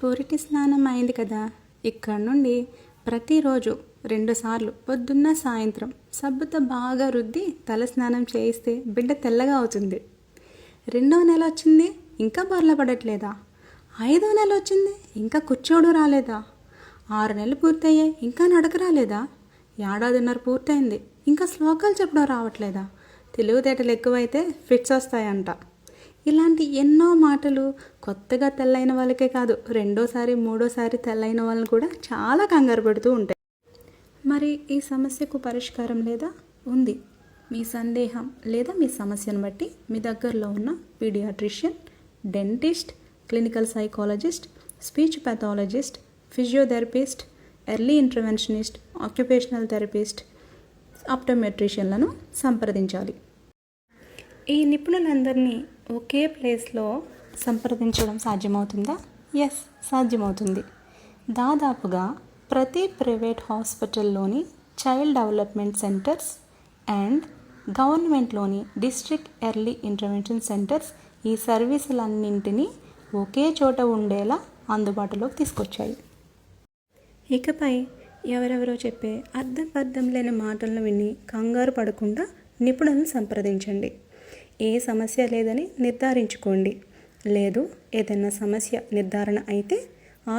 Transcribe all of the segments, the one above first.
పొరిటి స్నానం అయింది కదా. ఇక్కడ నుండి ప్రతిరోజు 2 సార్లు పొద్దున్న సాయంత్రం సబ్బుతో బాగా రుద్ది తల స్నానం చేయిస్తే బిడ్డ తెల్లగా అవుతుంది. 2వ నెల వచ్చింది, ఇంకా బొర్ల పడట్లేదా? 5వ నెల వచ్చింది, ఇంకా కూర్చోడు రాలేదా? 6 నెలలు పూర్తయ్యాయి, ఇంకా నడక రాలేదా? 1.5 ఏడాది పూర్తయింది, ఇంకా శ్లోకాలు చెప్పడం రావట్లేదా? తెలివితేటలు ఎక్కువైతే ఫిట్స్ వస్తాయంట. ఇలాంటి ఎన్నో మాటలు కొత్తగా తెల్లైన వాళ్ళకే కాదు, 2వ సారి 3వ సారి తెల్లైన వాళ్ళని కూడా చాలా కంగారు పెడుతూ ఉంటాయి. మరి ఈ సమస్యకు పరిష్కారం లేదా? ఉంది. మీ సందేహం లేదా మీ సమస్యను బట్టి మీ దగ్గరలో ఉన్న paediatrician, dentist, clinical psychologist, speech pathologist, physiotherapist, early interventionist, occupational therapist, ఆప్టోమెట్రిషియన్లను సంప్రదించాలి. ఈ నిపుణులందరినీ ఒకే ప్లేస్లో సంప్రదించడం సాధ్యమవుతుందా? ఎస్, సాధ్యమవుతుంది. దాదాపుగా ప్రతి ప్రైవేట్ హాస్పిటల్లోని చైల్డ్ డెవలప్మెంట్ సెంటర్స్ అండ్ గవర్నమెంట్లోని డిస్ట్రిక్ట్ ఎర్లీ ఇంటర్వెన్షన్ సెంటర్స్ ఈ సర్వీసులన్నింటినీ ఒకే చోట ఉండేలా అందుబాటులోకి తీసుకొచ్చాయి. ఇకపై ఎవరెవరో చెప్పే అర్థం లేని మాటలను విని కంగారు పడకుండా నిపుణులను సంప్రదించండి. ఏ సమస్య లేదని నిర్ధారించుకోండి. లేదు, ఏదైనా సమస్య నిర్ధారణ అయితే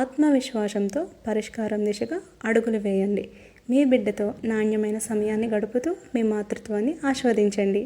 ఆత్మవిశ్వాసంతో పరిష్కారం దిశగా అడుగులు వేయండి. మీ బిడ్డతో నాణ్యమైన సమయాన్ని గడుపుతూ మీ మాతృత్వాన్ని ఆస్వాదించండి.